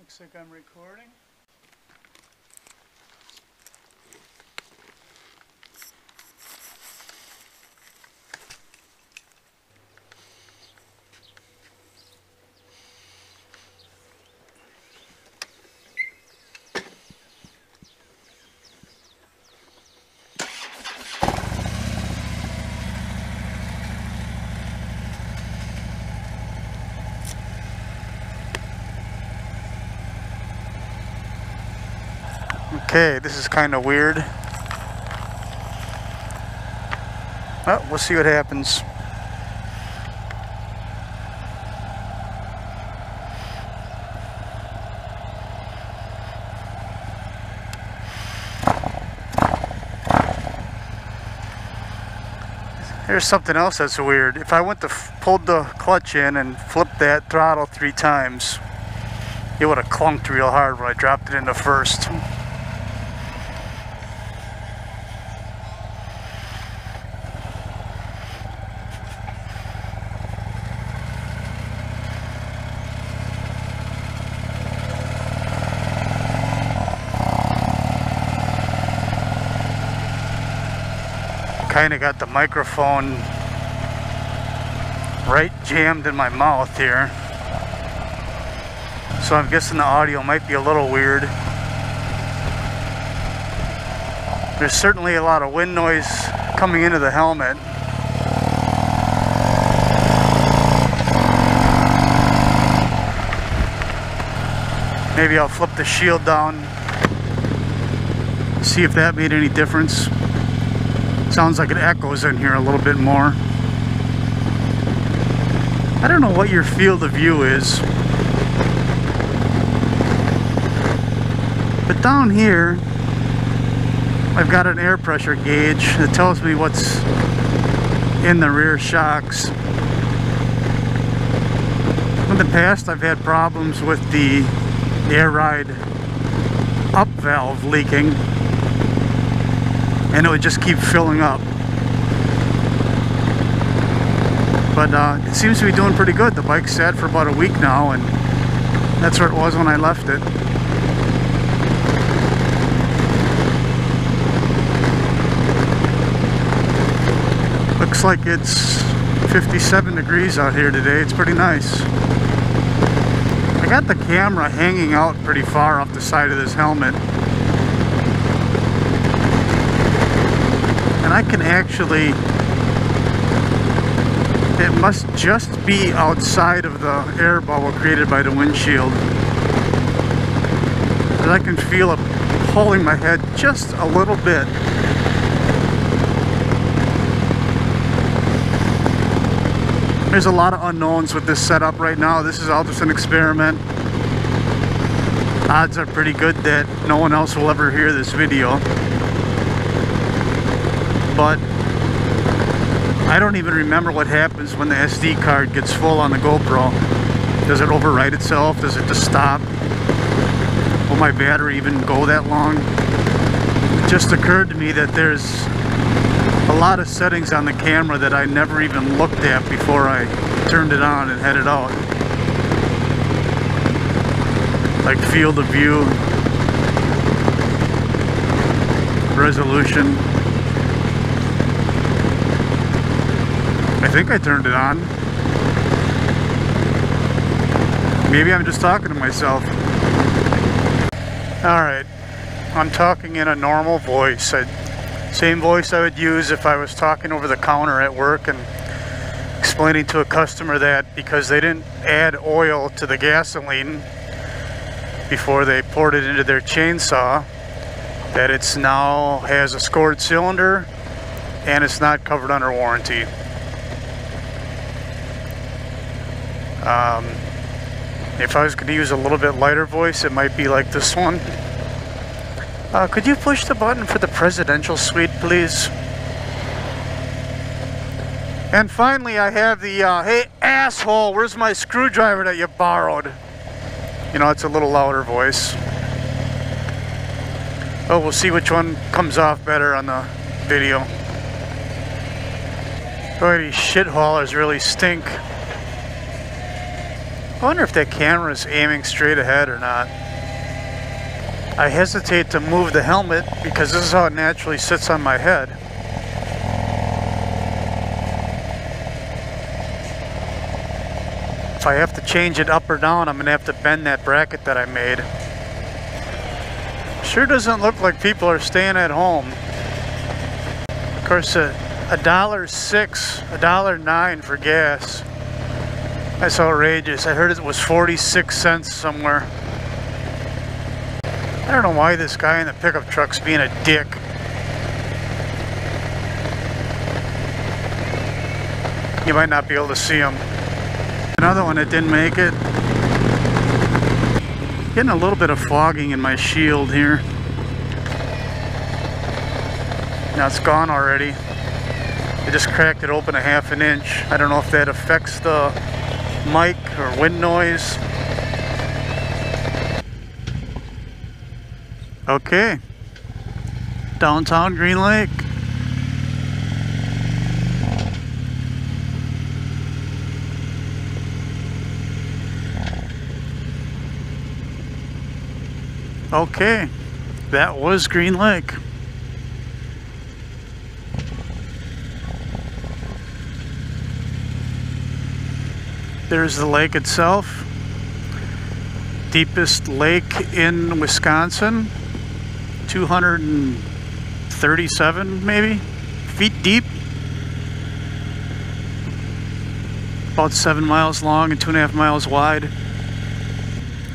Looks like I'm recording. Okay, this is kind of weird. Well, we'll see what happens. Here's something else that's weird. If I went to pulled the clutch in and flipped that throttle 3 times, it would have clunked real hard when I dropped it into first. Kind of got the microphone right jammed in my mouth here, so I'm guessing the audio might be a little weird. There's certainly a lot of wind noise coming into the helmet. Maybe I'll flip the shield down, see if that made any difference. Sounds like it echoes in here a little bit more. I don't know what your field of view is, but down here I've got an air pressure gauge that tells me what's in the rear shocks. In the past I've had problems with the air ride up valve leaking, and it would just keep filling up. But it seems to be doing pretty good. The bike's sat for about a week now, and that's where it was when I left it. Looks like it's 57 degrees out here today. It's pretty nice. I got the camera hanging out pretty far off the side of this helmet, and I can actually, it must just be outside of the air bubble created by the windshield, but I can feel it pulling my head just a little bit. There's a lot of unknowns with this setup right now. This is all just an experiment. Odds are pretty good that no one else will ever hear this video. But I don't even remember what happens when the SD card gets full on the GoPro. Does it overwrite itself? Does it just stop? Will my battery even go that long? It just occurred to me that there's a lot of settings on the camera that I never even looked at before I turned it on and headed out. Like field of view, resolution. I think I turned it on. Maybe I'm just talking to myself. Alright, I'm talking in a normal voice. Same voice I would use if I was talking over the counter at work and explaining to a customer that because they didn't add oil to the gasoline before they poured it into their chainsaw, that it's now has a scored cylinder and it's not covered under warranty. If I was going to use a little bit lighter voice, it might be like this one. Could you push the button for the presidential suite, please? And finally, I have the, hey asshole, where's my screwdriver that you borrowed? You know, it's a little louder voice. Oh, we'll see which one comes off better on the video. Boy, these shit haulers really stink. I wonder if that camera is aiming straight ahead or not. I hesitate to move the helmet because this is how it naturally sits on my head. If I have to change it up or down, I'm going to have to bend that bracket that I made. Sure doesn't look like people are staying at home. Of course, $1.06, $1.09 for gas. That's outrageous. I heard it was 46 cents somewhere. I don't know why this guy in the pickup truck's being a dick. You might not be able to see him. Another one that didn't make it. Getting a little bit of fogging in my shield here. Now it's gone already. I just cracked it open a ½ inch. I don't know if that affects the mic or wind noise. Okay, downtown Green Lake. Okay, that was Green Lake. There's the lake itself. Deepest lake in Wisconsin. 237 maybe feet deep. About 7 miles long and 2.5 miles wide.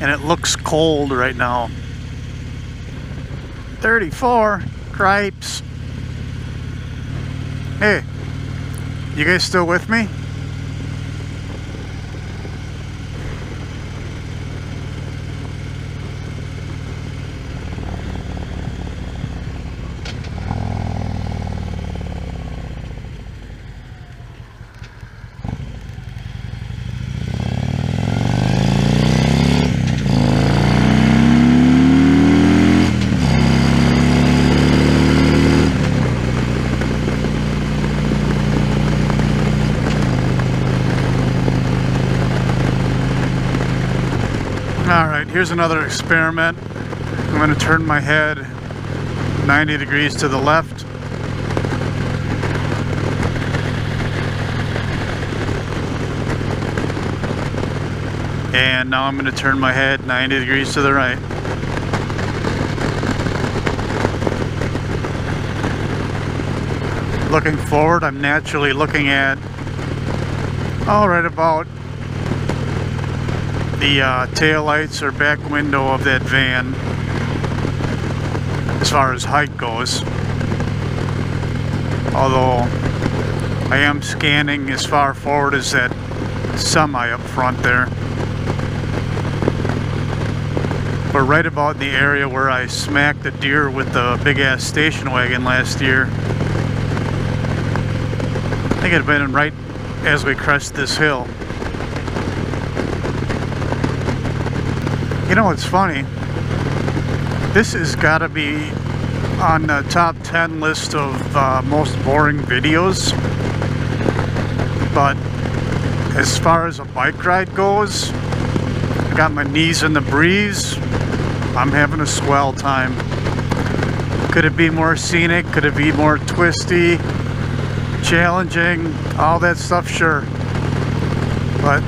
And it looks cold right now. 34, cripes. Hey, you guys still with me? Alright, here's another experiment. I'm going to turn my head 90 degrees to the left. And now I'm going to turn my head 90 degrees to the right. Looking forward, I'm naturally looking at, right about the tail lights or back window of that van as far as height goes, although I am scanning as far forward as that semi up front there. We're right about the area where I smacked a deer with the big ass station wagon last year. I think it had been right as we crest this hill. You know what's funny? This has got to be on the top 10 list of most boring videos. But as far as a bike ride goes, I got my knees in the breeze. I'm having a swell time. Could it be more scenic? Could it be more twisty, challenging? All that stuff, sure. But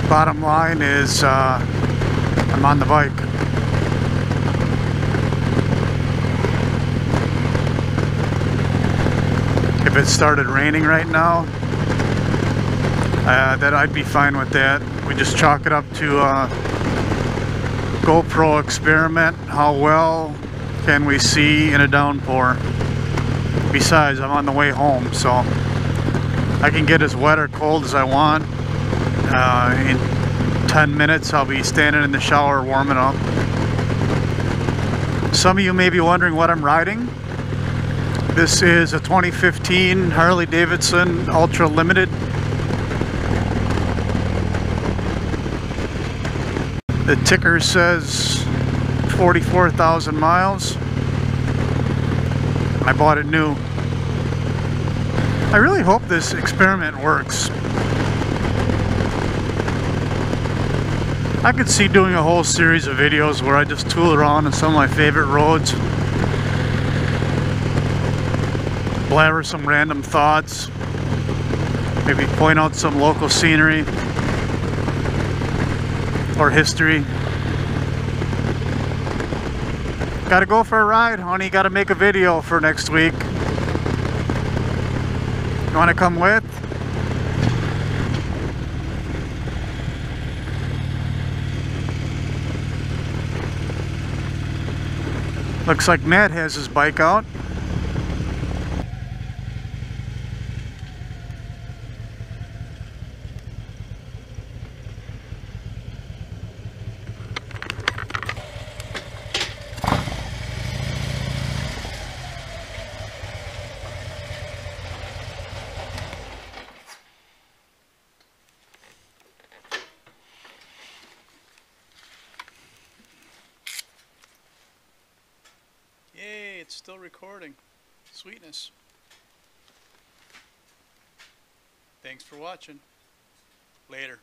bottom line is I'm on the bike. If it started raining right now, that I'd be fine with that. We just chalk it up to a GoPro experiment. How well can we see in a downpour? Besides, I'm on the way home, so I can get as wet or cold as I want. In 10 minutes I'll be standing in the shower warming up. Some of you may be wondering what I'm riding. This is a 2015 Harley Davidson Ultra Limited. The ticker says 44,000 miles. I bought it new. I really hope this experiment works. I could see doing a whole series of videos where I just tool around on some of my favorite roads, blabber some random thoughts, maybe point out some local scenery or history. Gotta go for a ride, honey. Gotta make a video for next week. You wanna come with? Looks like Matt has his bike out. Yay, it's still recording. Sweetness. Thanks for watching. Later.